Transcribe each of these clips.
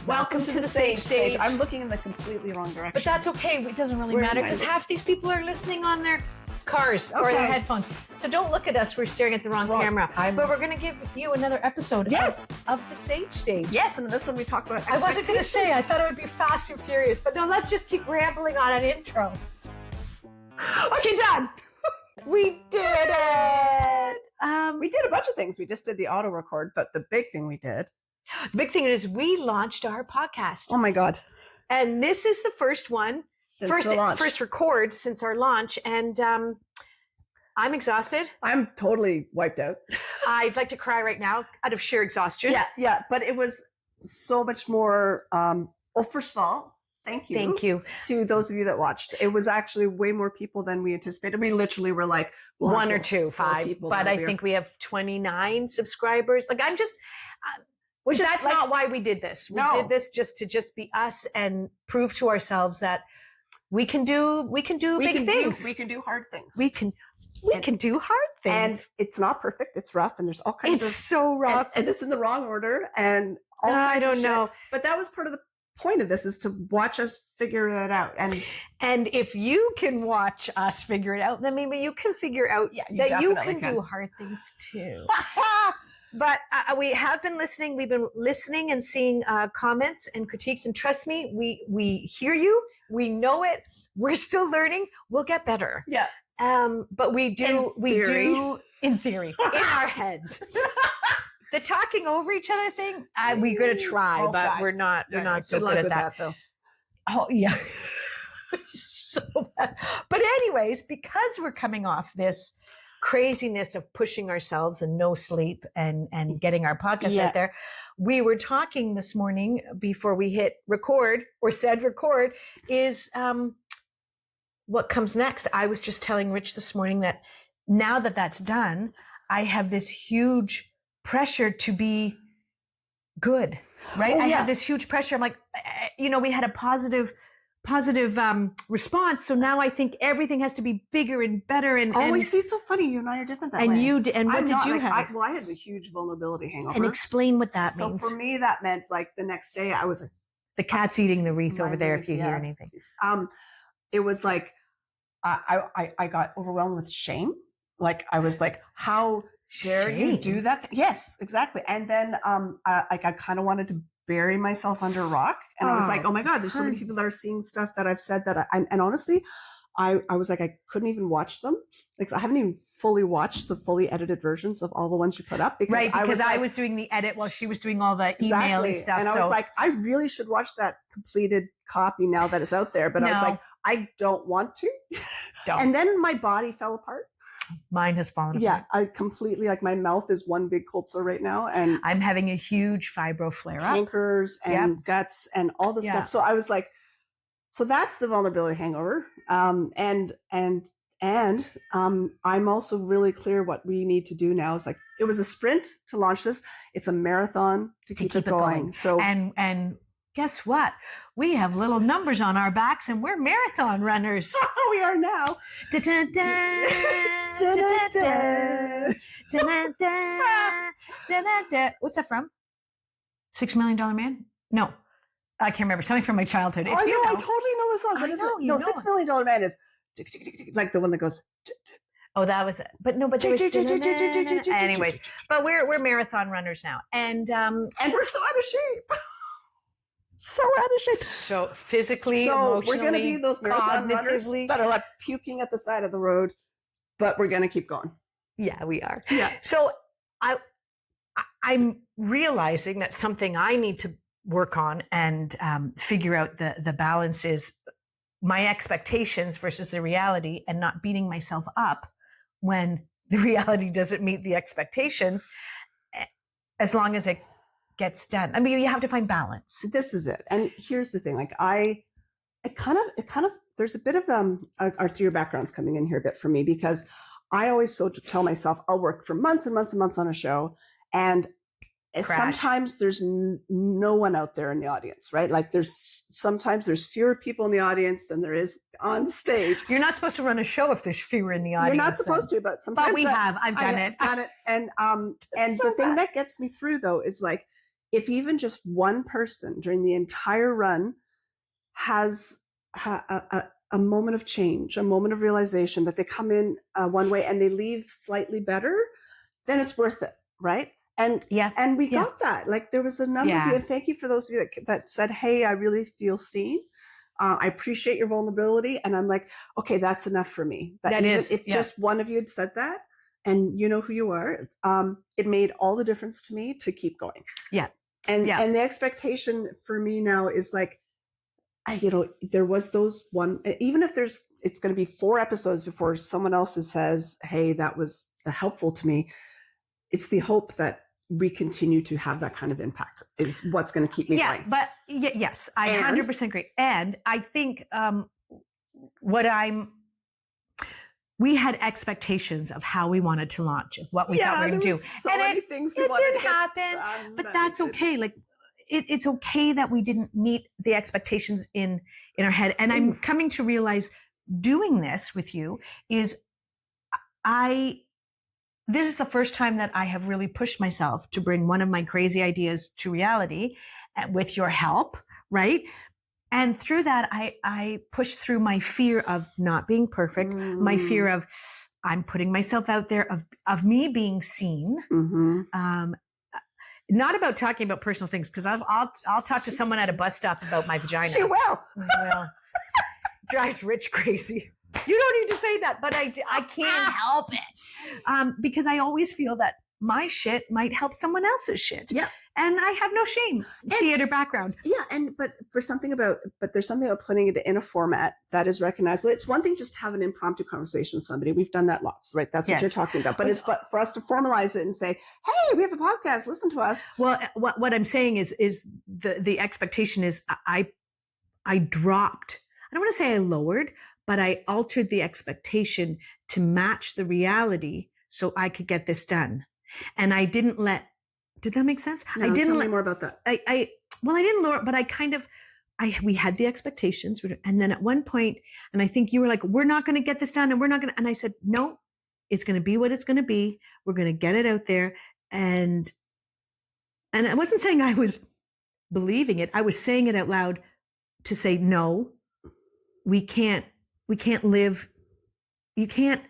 Welcome to the Sage Stage. I'm looking in the completely wrong direction. But that's okay. It doesn't really matter because half these people are listening on their cars or their headphones. So don't look at us. We're staring at the wrong camera. But we're going to give you another episode of the Sage Stage. Yes, and this one we talk about I wasn't going to say. I thought it would be fast and furious. But no, let's just keep rambling on an intro. Okay, done. We did it. We did a bunch of things. We just did the auto record, but the big thing we did. The big thing is we launched our podcast. Oh my God. And this is the first one. First record since our launch. And I'm exhausted. I'm totally wiped out. I'd like to cry right now out of sheer exhaustion. Yeah. But it was so much more. First of all, thank you to those of you that watched. It was actually way more people than we anticipated. We literally were like one or two, five. But I think we have 29 subscribers. Like I'm just... Which that's not why we did this. We did this just to be us and prove to ourselves that we can do big things. We can do hard things. We can do hard things. And it's not perfect. It's rough, and there's all kinds of. It's so rough, and it's in the wrong order, and all kinds I don't of know. Shit. But that was part of the point of this, is to watch us figure it out. And if you can watch us figure it out, then maybe you can figure out that you can do hard things too. But we have been listening. We've been listening and seeing comments and critiques. And trust me, we hear you. We know it. We're still learning. We'll get better. Yeah. But we do in theory, in our heads. The talking over each other thing, we're going to try, but we're not so good at that though. Oh yeah. So bad. But anyways, because we're coming off this craziness of pushing ourselves and no sleep and getting our podcast out there. We were talking this morning before we hit record or said record is what comes next. I was just telling Rich this morning that now that that's done, I have this huge pressure to be good, right? I have this huge pressure. I'm like, we had a positive response. So now I think everything has to be bigger and better. We see, it's so funny. You and I are different that way. And what did you have? I had a huge vulnerability hangover. And explain what that means. So for me, that meant like the next day I was like, the cat's eating the wreath over there. If you hear anything, it was like I got overwhelmed with shame. Like I was like, how dare you do that? Yes, exactly. And then I kind of wanted to bury myself under a rock. And I was like, oh my God, there's so many people that are seeing stuff that I've said that and honestly, I was like, I couldn't even watch them. Like, I haven't even fully watched the fully edited versions of all the ones you put up. Because I was doing the edit while she was doing all the email-y stuff. And I was like, I really should watch that completed copy now that it's out there. But I was like, I don't want to. And then my body fell apart. Mine has fallen apart. Yeah, I completely, like my mouth is one big cold sore right now. And I'm having a huge fibro flare-up. Cankers and guts and all the stuff. So I was like, so that's the vulnerability hangover. And I'm also really clear what we need to do now is like, it was a sprint to launch this. It's a marathon to keep it going. So, and guess what? We have little numbers on our backs and we're marathon runners. We are now. What's that from? $6 Million Man? No. I can't remember. Something from my childhood. I totally know the song. What is it? No, $6 Million Man is like the one that goes. Oh, that was it. But no, but there was anyways. But we're marathon runners now. And we're so out of shape. So out of shape. So physically, emotionally, we're going to be those marathon runners that are like puking at the side of the road, but we're going to keep going. Yeah, we are. Yeah. So I'm realizing that something I need to work on and figure out the balance is my expectations versus the reality, and not beating myself up when the reality doesn't meet the expectations, as long as it gets done. I mean, you have to find balance. This is it. And here's the thing. Like it kind of, there's a bit of, our three backgrounds coming in here a bit for me, because I always tell myself I'll work for months and months and months on a show. And sometimes there's no one out there in the audience, right? Like sometimes there's fewer people in the audience than there is on stage. You're not supposed to run a show if there's fewer in the audience. You're not supposed to, but sometimes. But I've done it. And the thing that gets me through though is like, if even just one person during the entire run has a moment of change, a moment of realization that they come in one way and they leave slightly better, then it's worth it, right? And we got that. Like there was a number of you, and thank you for those of you that said, "Hey, I really feel seen. I appreciate your vulnerability." And I'm like, okay, that's enough for me. If just one of you had said that, and you know who you are, it made all the difference to me to keep going. Yeah. And the expectation for me now is like, there was those one, even if it's going to be 4 episodes before someone else says, hey, that was helpful to me. It's the hope that we continue to have that kind of impact is what's going to keep me going. But yes, I 100% agree. And I think we had expectations of how we wanted to launch, of what we thought we were going to do. So many things we wanted to get done, but that's okay. Like it's okay that we didn't meet the expectations in our head. And I'm coming to realize doing this with you is this is the first time that I have really pushed myself to bring one of my crazy ideas to reality with your help, right? And through that, I pushed through my fear of not being perfect, my fear of I'm putting myself out there, of me being seen. Not about talking about personal things, because I'll talk to someone at a bus stop about my vagina. She will. Well, drives Rich crazy. You don't need to say that, but I can't help it. Because I always feel that my shit might help someone else's shit. Yeah. And I have no shame. Theater background. Yeah. But there's something about putting it in a format that is recognizable. It's one thing just to have an impromptu conversation with somebody. We've done that lots, right? That's what you're talking about. But but for us to formalize it and say, hey, we have a podcast, listen to us. Well, what I'm saying is the expectation is I dropped. I don't want to say I lowered, but I altered the expectation to match the reality so I could get this done. And I didn't did that make sense? No, tell me more about that. I didn't lower, but we had the expectations. And then at one point, and I think you were like, we're not going to get this done. And I said, no, it's going to be what it's going to be. We're going to get it out there. And I wasn't saying I was believing it. I was saying it out loud to say, no, we can't live. You can't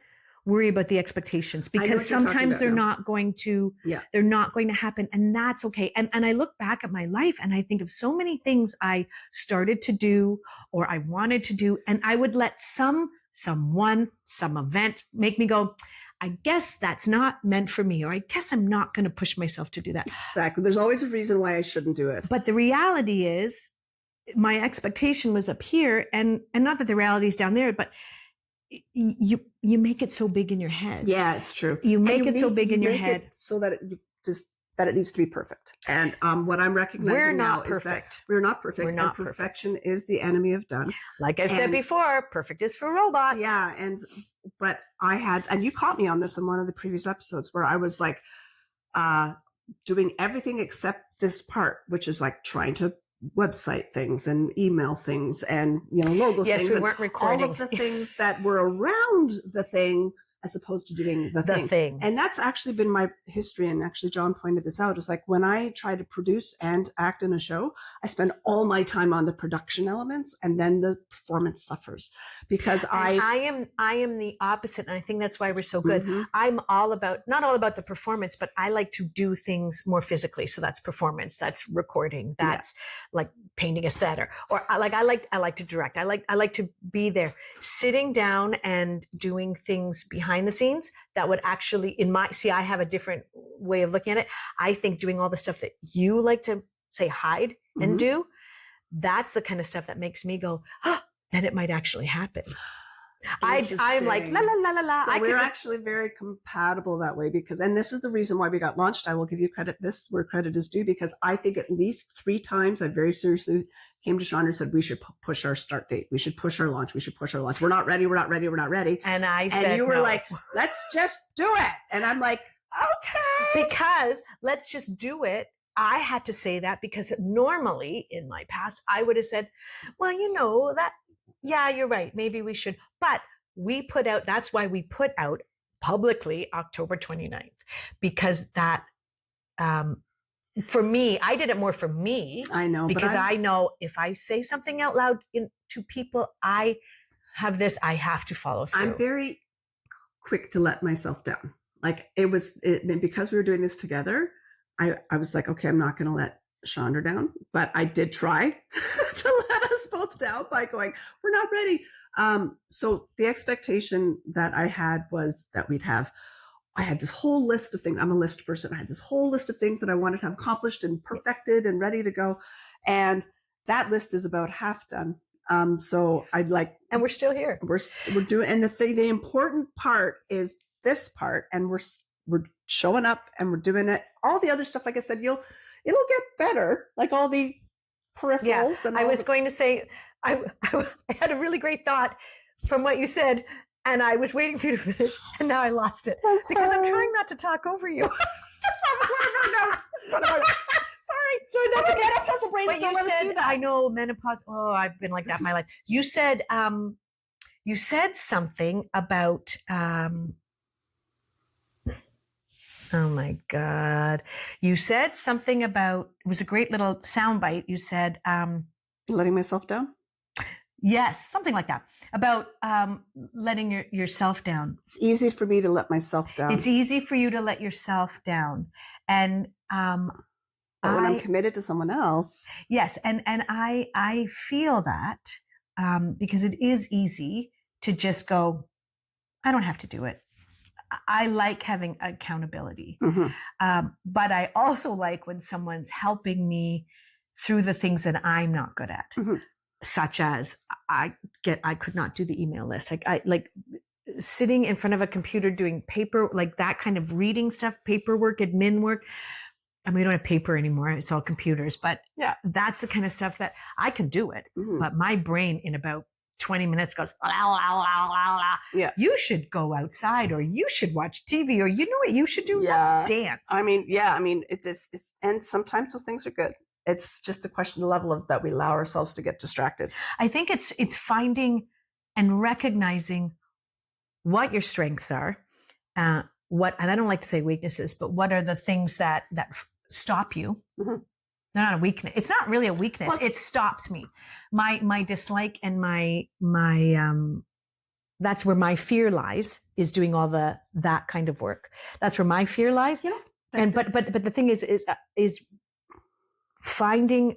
worry about the expectations, because sometimes they're not going to happen, and that's okay. And I look back at my life and I think of so many things I started to do or I wanted to do, and I would let someone, some event make me go, I guess that's not meant for me, or I guess I'm not going to push myself to do that. Exactly. There's always a reason why I shouldn't do it. But the reality is my expectation was up here, and not that the reality is down there, but you make it so big in your head. Yeah, it's true. You make it so big in your head so that it needs to be perfect. And what I'm recognizing now is that we're not perfect. And perfection is the enemy of done. Like I said before, perfect is for robots. Yeah, but and you caught me on this in one of the previous episodes where I was like doing everything except this part, which is like trying to website things and email things and logo things. Yes, we weren't recording. All of the things that were around the thing as opposed to doing the thing. And that's actually been my history. And actually, John pointed this out. It's like when I try to produce and act in a show, I spend all my time on the production elements, and then the performance suffers because I am the opposite. And I think that's why we're so good. I'm not all about the performance, but I like to do things more physically. So that's performance, that's recording, that's like painting a set or I like to direct. I like to be there sitting down and doing things behind the scenes that would actually I have a different way of looking at it. I think doing all the stuff that you like to say hide and do, that's the kind of stuff that makes me go, then it might actually happen. I'm like, la, la, la, la, la. So we're actually very compatible that way and this is the reason why we got launched. I will give you credit where credit is due, because I think at least 3 times I very seriously came to Sean and said, we should push our start date. We should push our launch. We should push our launch. We're not ready. We're not ready. We're not ready. And I said, and you were no. like, let's just do it. And I'm like, okay. Because let's just do it. I had to say that because normally in my past, I would have said, well, yeah, you're right. Maybe we should. But that's why we put out publicly October 29th, because that for me, I did it more for me. I know. Because I know if I say something out loud to people, I have to follow through. I'm very quick to let myself down. Like because we were doing this together, I was like, okay, I'm not going to let Chandra down, but I did try to let us both down by going, we're not ready. So the expectation that I had was that I had this whole list of things. I'm a list person. I had this whole list of things that I wanted to have accomplished and perfected and ready to go. And that list is about half done. So I'd like, and we're still here. We're doing, and the important part is this part, and we're showing up and we're doing it. All the other stuff, like I said, it'll get better. Like all the peripherals. Yeah, and I was going to say, I had a really great thought from what you said, and I was waiting for you to finish, and now I lost it because I'm trying not to talk over you. That was one of our notes. Sorry. That's okay. Menopausal brains don't let us do that. I know menopause. Oh, I've been like that in my life. You said something about, oh my God. You said something about, it was a great little soundbite. You said, letting myself down. Yes, something like that, about letting yourself down. It's easy for me to let myself down. It's easy for you to let yourself down. And but when I'm committed to someone else. Yes, and I feel that because it is easy to just go, I don't have to do it. I like having accountability. Mm-hmm. But I also like when someone's helping me through the things that I'm not good at. Mm-hmm. Such as I could not do the email list. I like sitting in front of a computer doing paper, like that kind of reading stuff, paperwork, admin work. I mean, we don't have paper anymore. It's all computers, but yeah, that's the kind of stuff that I can do it. Mm-hmm. But my brain in about 20 minutes goes, la, la, la, la, la. Yeah. You should go outside, or you should watch TV, or you know what you should do? Yeah. Let's dance. I mean, yeah, it's and sometimes those things are good. It's just a question of the level of that we allow ourselves to get distracted. I think it's finding and recognizing what your strengths are, and I don't like to say weaknesses, but what are the things that stop you? Mm-hmm. They're not a weakness. It's not really a weakness. Well, it stops me. My dislike and my that's where my fear lies, is doing all that kind of work. That's where my fear lies. Yeah. But the thing is finding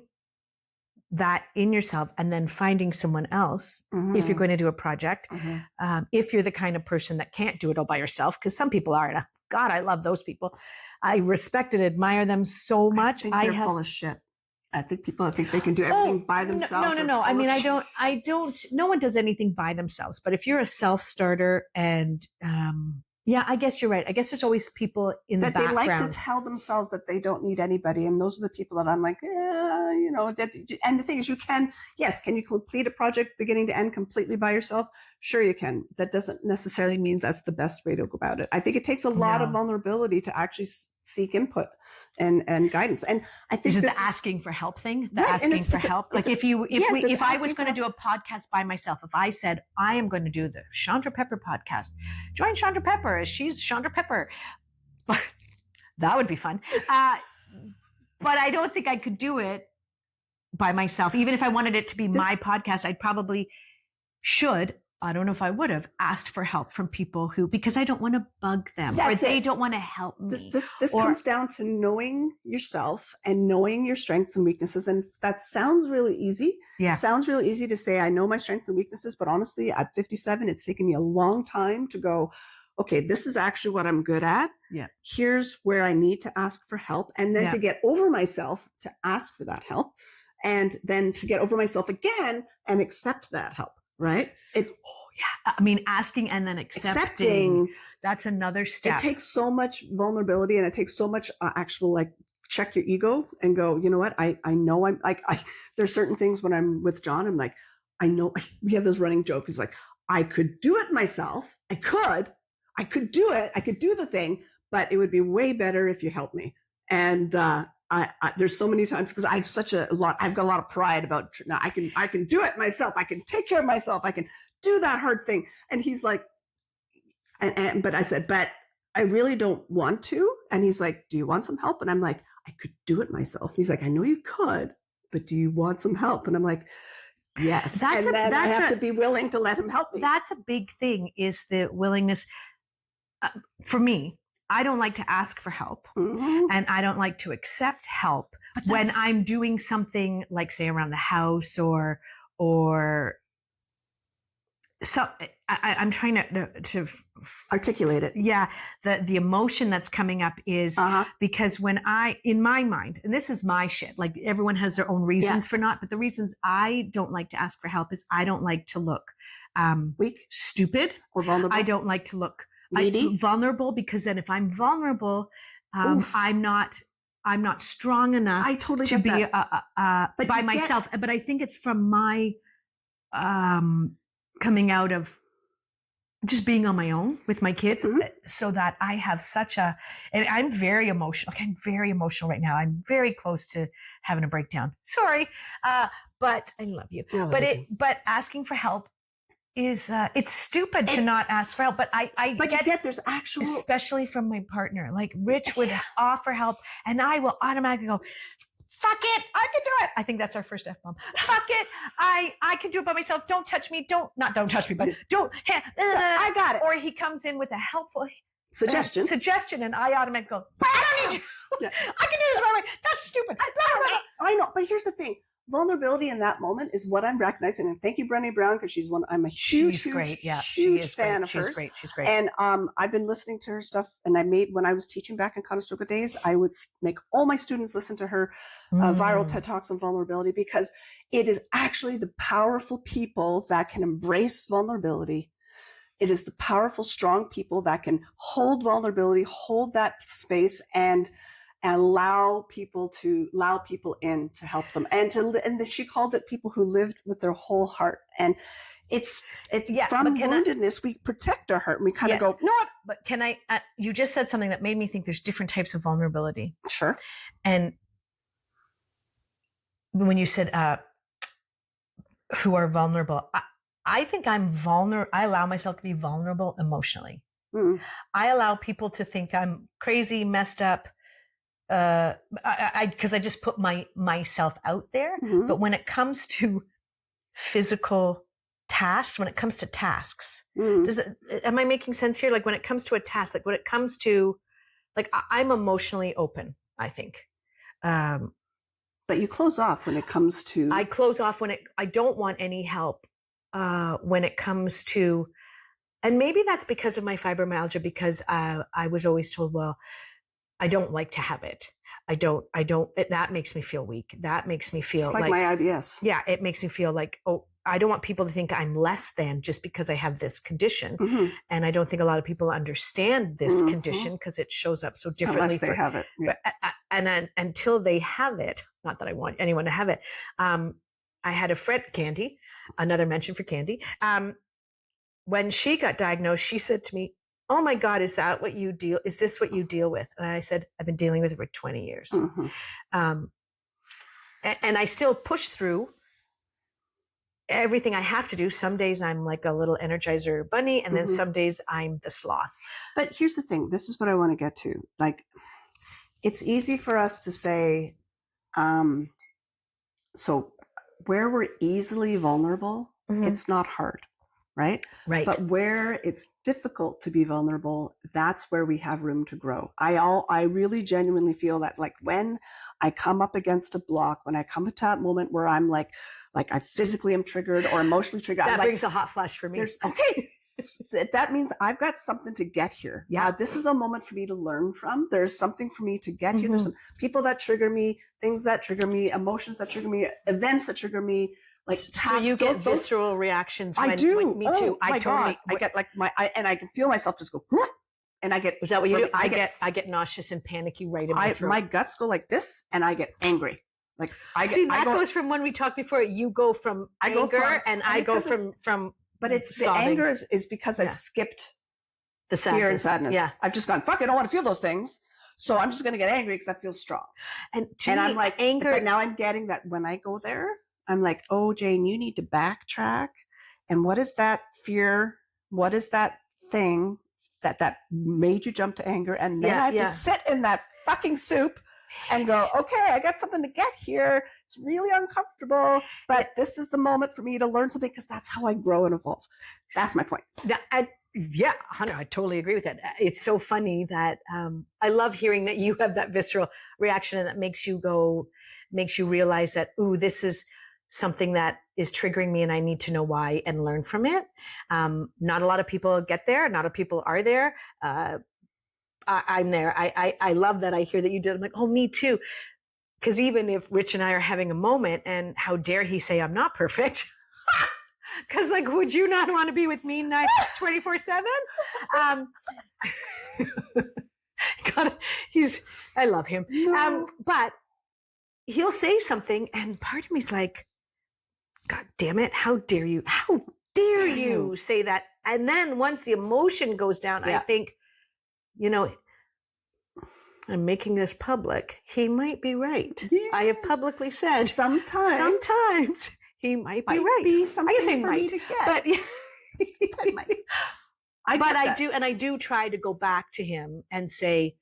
that in yourself, and then finding someone else. Mm-hmm. If you're going to do a project, mm-hmm. If you're the kind of person that can't do it all by yourself, because some people are, and God, I love those people. I respect and admire them so much. I think they're full of shit. I think people think they can do everything by themselves. No. I mean, I don't, no one does anything by themselves, but if you're a self-starter and, yeah, I guess you're right. I guess there's always people in the background. They like to tell themselves that they don't need anybody. And those are the people that I'm like, and the thing is, can you complete a project beginning to end completely by yourself? Sure you can. That doesn't necessarily mean that's the best way to go about it. I think it takes a lot of vulnerability to actually seek input and guidance. And I think this is the asking for help thing, right, asking for help. Like if I was going to do a podcast by myself, if I said, I am going to do the Chandra Pepper podcast, join Chandra Pepper. She's Chandra Pepper. That would be fun. But I don't think I could do it by myself. Even if I wanted it to be my podcast, I probably should. I don't know if I would have asked for help from people because I don't want to bug them, they don't want to help me. This comes down to knowing yourself and knowing your strengths and weaknesses. And that sounds really easy. Yeah. Sounds really easy to say, I know my strengths and weaknesses, but honestly, at 57, it's taken me a long time to go, okay, this is actually what I'm good at. Yeah. Here's where I need to ask for help. And then to get over myself to ask for that help. And then to get over myself again and accept that help. Right? I mean, asking and then accepting. That's another step. It takes so much vulnerability, and it takes so much actual check your ego and go, you know what? I know I'm like, there's certain things when I'm with John, I'm like, I know we have this running joke. He's like, I could do it myself. I could do it. I could do the thing, but it would be way better if you helped me. And, there's so many times because I've got a lot of pride about, now I can do it myself. I can take care of myself. I can do that hard thing. And he's like, but I said, but I really don't want to. And he's like, do you want some help? And I'm like, I could do it myself. He's like, I know you could, but do you want some help? And I'm like, yes. I have to be willing to let him help me. That's a big thing, is the willingness. For me, I don't like to ask for help, and I don't like to accept help when I'm doing something like, say, around the house or so. I'm trying to articulate it. Yeah, the emotion that's coming up is because when in my mind, and this is my shit, like everyone has their own reasons for not, but the reasons I don't like to ask for help is I don't like to look weak, stupid, or vulnerable. I don't like to look needy, vulnerable, because then if I'm vulnerable, I'm not strong enough to be by myself. But I think it's from my coming out of just being on my own with my kids, so that I have and I'm very emotional. I'm very emotional right now. I'm very close to having a breakdown. Sorry. But I love you. But asking for help is, it's stupid to not ask for help. But I get there's actual, especially from my partner, like Rich would offer help and I will automatically go, fuck it, I can do it. I think that's our first F-bomb. Fuck it, I can do it by myself. Don't touch me. Don't touch me, but don't. I got it. Or he comes in with a helpful suggestion, and I automatically go, I don't need you. I can do this by myself. That's stupid. I know, but here's the thing. Vulnerability in that moment is what I'm recognizing. And thank you, Brené Brown, because I'm a huge fan of hers. She's great. And I've been listening to her stuff. And when I was teaching back in Conestoga days, I would make all my students listen to her viral TED Talks on vulnerability, because it is actually the powerful people that can embrace vulnerability. It is the powerful, strong people that can hold vulnerability, hold that space, and allow people in to help them, and she called it people who lived with their whole heart. And it's from woundedness, we protect our heart and we kind of go, no. But can I? You just said something that made me think there's different types of vulnerability. Sure. And when you said who are vulnerable, I think I'm vulnerable. I allow myself to be vulnerable emotionally. I allow people to think I'm crazy, messed up. Because I just put myself out there. But when it comes to physical tasks, when it comes to tasks, am I making sense here? Like when it comes to a task, like when it comes to, like, I'm emotionally open, I think. But you close off when it comes to. I close off I don't want any help when it comes to, and maybe that's because of my fibromyalgia, because I was always told, well, I don't like to have it. That makes me feel weak. That makes me feel like my IBS. Yeah. It makes me feel like, I don't want people to think I'm less than just because I have this condition. And I don't think a lot of people understand this condition because it shows up so differently. Unless they have it. Yeah. And until they have it, not that I want anyone to have it. I had a friend, Candy, another mention for Candy. When she got diagnosed, she said to me, oh my God, is this what you deal with? And I said, I've been dealing with it for 20 years. And I still push through everything I have to do. Some days I'm like a little Energizer bunny, and then some days I'm the sloth. But here's the thing. This is what I want to get to. Like, it's easy for us to say, so where we're easily vulnerable, it's not hard. Right? But where it's difficult to be vulnerable, that's where we have room to grow. I really genuinely feel that, like, when I come up against a block, when I come to that moment where I'm like I physically am triggered or emotionally triggered. That brings a hot flash for me. That means I've got something to get here. Yeah. This is a moment for me to learn from. There's something for me to get here. There's some people that trigger me, things that trigger me, emotions that trigger me, events that trigger me. Like, so you get visceral reactions. I do. Me too. I get like and I can feel myself just go, and I get. Is that what you do? I get nauseous and panicky right in my throat. My guts go like this, and I get angry. Like goes from when we talked before. You go from anger, and I go from. But it's sobbing. The anger is because I've skipped the sadness. Fear and sadness. Yeah, I've just gone, fuck, I don't want to feel those things. So I'm just going to get angry because that feels strong. And I'm like, anger. But now I'm getting that when I go there, I'm like, oh, Jane, you need to backtrack. And what is that fear? What is that thing? that made you jump to anger. And then I have to sit in that fucking soup and go, okay, I got something to get here. It's really uncomfortable, but this is the moment for me to learn something, because that's how I grow and evolve. That's my point. Yeah, Hunter, I totally agree with that. It's so funny that I love hearing that you have that visceral reaction, and that makes you realize that, ooh, this is something that is triggering me and I need to know why and learn from it. Not a lot of people get there. Not a lot of people are there. I'm there. I love that. I hear that you did. I'm like, oh, me too. Because even if Rich and I are having a moment, and how dare he say I'm not perfect? Because like, would you not want to be with me 24/7? God, I love him. No. But he'll say something, and part of me's like, God damn it! How dare you? How dare you say that? And then once the emotion goes down, I think, I'm making this public. He might be right. Yeah. I have publicly said sometimes he might be right. I guess I might, but I do try to go back to him and say,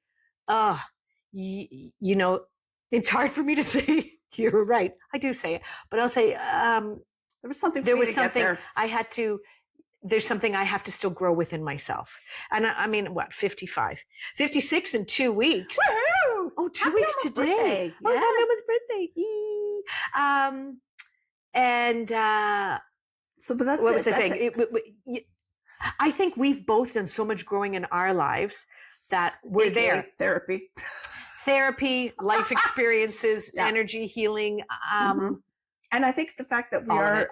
it's hard for me to say you're right. I do say it, but I'll say there was something there's something I have to still grow within myself. And I mean, 55, 56 in 2 weeks. Woo-hoo! Oh, 2 weeks today. Yeah. Oh, it's my birthday. So, but that's what was I saying? I think we've both done so much growing in our lives that we're there. Therapy, life experiences, energy healing. And I think the fact that we are,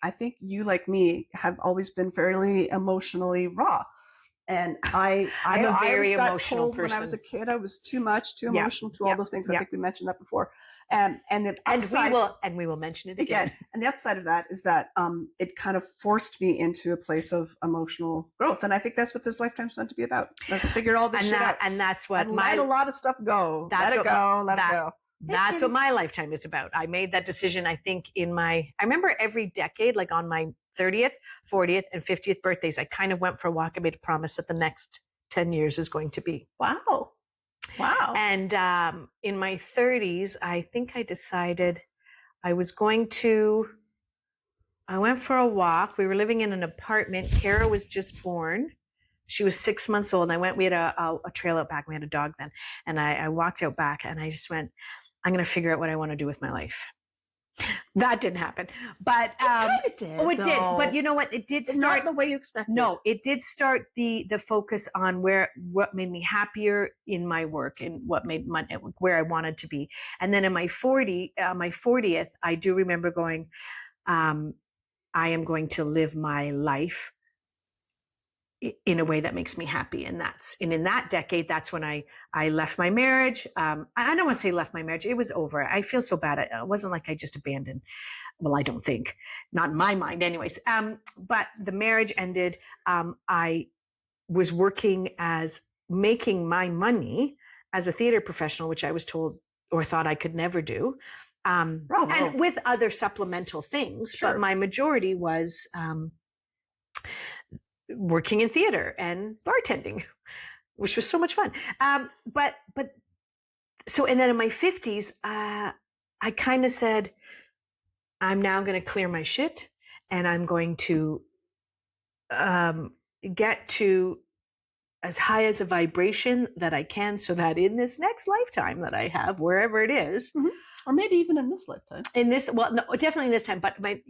I think you, like me, have always been fairly emotionally raw. And I'm a very emotional person. When I was a kid, I was too emotional to all those things. I think we mentioned that before. And we will mention it again. And the upside of that is that it kind of forced me into a place of emotional growth. And I think that's what this lifetime's meant to be about. Let's figure all this shit out. And that's what let a lot of stuff go. Let it go. That's what my lifetime is about. I made that decision, I think, I remember every decade, like on my 30th, 40th, and 50th birthdays, I kind of went for a walk. I made a promise that the next 10 years is going to be. Wow. And in my 30s, I think I decided I went for a walk. We were living in an apartment. Kara was just born. She was 6 months old. And we had a trail out back. We had a dog then. And I walked out back and I just went, I'm going to figure out what I want to do with my life. That didn't happen, but it did. Oh, it did. But you know what? It did start not the way you expected. No, it did start the focus on what made me happier in my work and what made where I wanted to be. And then in my 40th, I do remember going, I am going to live my life in a way that makes me happy. And in that decade, that's when I left my marriage. I don't want to say left my marriage. It was over. I feel so bad. It wasn't like I just abandoned. Well, I don't think, not in my mind anyways. But the marriage ended. I was working making my money as a theater professional, which I was told or thought I could never do. And with other supplemental things, but my majority was, working in theater and bartending, which was so much fun. And then in my 50s, I kind of said, I'm now going to clear my shit and I'm going to get to as high as a vibration that I can so that in this next lifetime that I have, wherever it is, or maybe even in this lifetime. No, definitely in this time. But I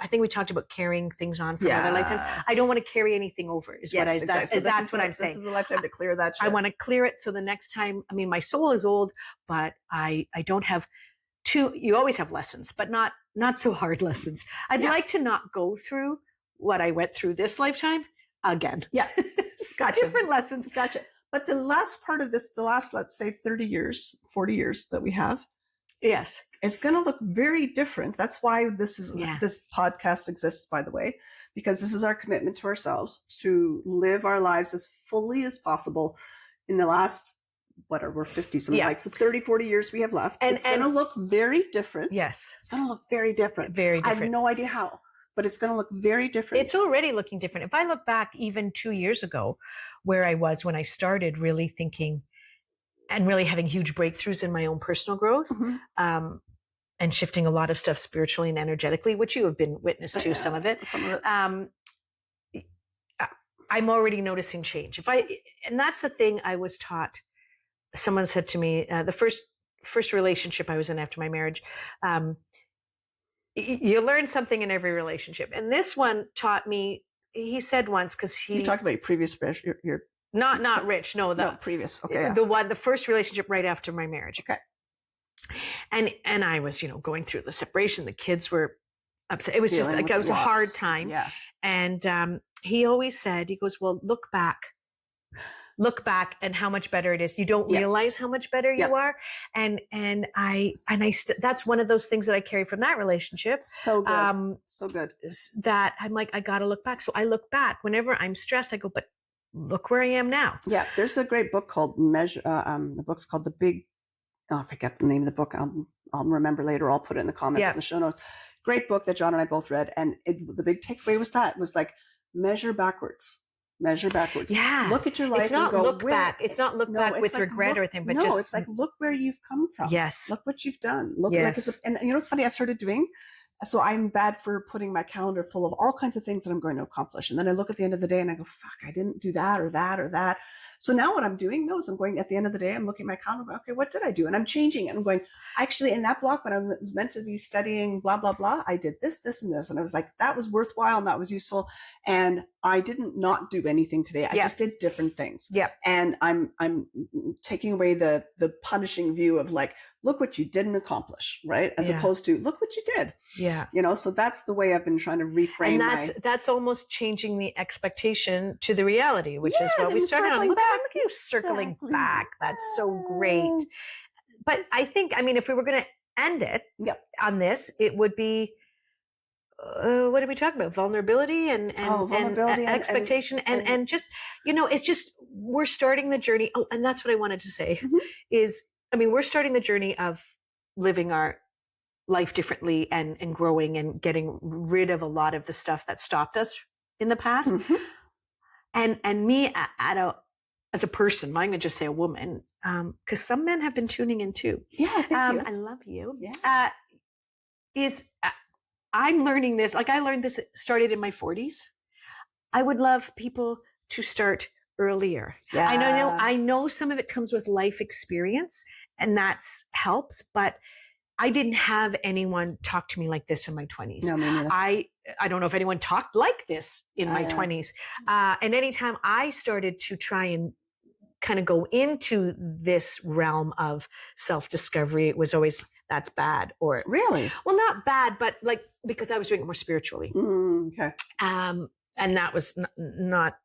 think we talked about carrying things on from other lifetimes. I don't want to carry anything over. That's what I'm saying. This is the lifetime to clear that shit. I want to clear it so the next time. I mean, my soul is old, but I don't have you always have lessons, but not so hard lessons. I'd like to not go through what I went through this lifetime again. Yeah, gotcha. Different lessons. Gotcha. But the last part of this, let's say 30 years, 40 years that we have. Yes. It's going to look very different. That's why this podcast exists, by the way, because this is our commitment to ourselves to live our lives as fully as possible in the last, we're 50, so 30, 40 years we have left. And it's going to look very different. Yes. It's going to look very different. Very different. I have no idea how. but it's going to look very different. It's already looking different. If I look back even 2 years ago, where I was when I started really thinking and really having huge breakthroughs in my own personal growth, and shifting a lot of stuff spiritually and energetically, which you have been witness to, some of it. I'm already noticing change. And that's the thing I was taught. Someone said to me, the first relationship I was in after my marriage, you learn something in every relationship. And this one taught me, he said once, because you talked about your previous, your not Rich, no, previous. Okay. The first relationship right after my marriage. Okay. And I was, going through the separation. The kids were upset. It was just like, it was a hard time. Yeah. And he always said, he goes, well, look back and how much better it is. You don't realize how much better you are. And that's one of those things that I carry from that relationship. So good. So good. That I'm like, I got to look back. So I look back whenever I'm stressed. I go, but look where I am now. Yeah. There's a great book called Measure. The book's called I forget the name of the book. I'll remember later. I'll put it in the comments in the show notes. Great book that John and I both read. And the big takeaway was like, measure backwards. Yeah. Look at your life. It's not and go, look back. It's not look back with regret or anything, but just. It's like, look where you've come from. Yes. Look what you've done. Look and you know what's funny? I've started doing. So I'm bad for putting my calendar full of all kinds of things that I'm going to accomplish. And then I look at the end of the day and I go, fuck, I didn't do that or that or that. So now what I'm doing though is I'm going at the end of the day, I'm looking at my calendar, okay, what did I do? And I'm changing it. I'm going, actually in that block when I was meant to be studying blah, blah, blah, I did this, this, and this. And I was like, that was worthwhile and that was useful. And I didn't not do anything today. I just did different things. Yeah. And I'm taking away the punishing view of like, look what you didn't accomplish, right? As opposed to look what you did. Yeah. So that's the way I've been trying to reframe. And that's almost changing the expectation to the reality, which is what we started on. Look at you circling back. That's so great. But I think, if we were going to end it on this, it would be, what are we talking about? Vulnerability and expectation and just, it's just, we're starting the journey. Oh, and that's what I wanted to say is, we're starting the journey of living our life differently and growing and getting rid of a lot of the stuff that stopped us in the past. And me as a person, I'm going to just say a woman, because some men have been tuning in too. Yeah, thank you. I love you. Yeah. I'm learning this. Like I learned this, started in my 40s. I would love people to start earlier. Yeah. I know some of it comes with life experience and that's helps, but I didn't have anyone talk to me like this in my 20s. No, me neither. I don't know if anyone talked like this in my 20s. And anytime I started to try and kind of go into this realm of self-discovery, it was always, that's bad. Or really? Well, not bad, but like, because I was doing it more spiritually. Okay. And that was not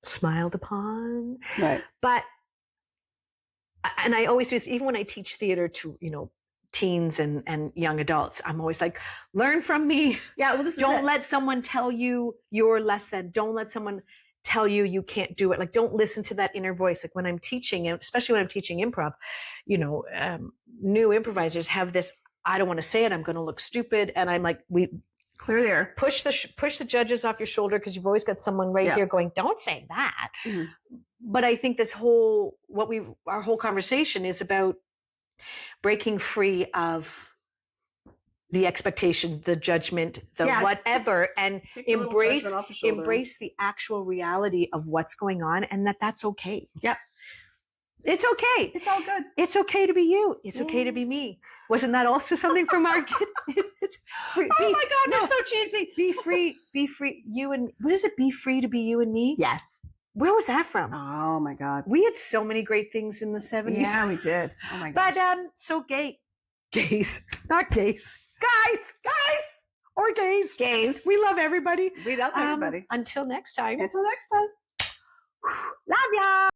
smiled upon. Right. But, and I always do this, even when I teach theater to, teens and young adults, I'm always like, learn from me. Yeah. Well, don't let someone tell you you're less than. Don't let someone tell you you can't do it. Like, don't listen to that inner voice. Like when I'm teaching, and especially when I'm teaching improv, new improvisers have this, I don't want to say it, I'm going to look stupid. And I'm like, clear there. Push the judges off your shoulder, because you've always got someone right here going, don't say that. Mm-hmm. But I think our whole conversation is about breaking free of the expectation, the judgment, the whatever, and embrace the actual reality of what's going on, and that's okay. Yeah. It's okay. It's all good. It's okay to be you. It's okay to be me. Wasn't that also something from our kid? It's free. Oh my God, you're so cheesy. Be free. Be free. You and, what is it? Be free to be you and me? Yes. Where was that from? Oh my God. We had so many great things in the 70s. Yeah, we did. Oh my God. But so gays, not gays. Guys, or gays. We love everybody. We love everybody. Until next time. Until next time. Love ya.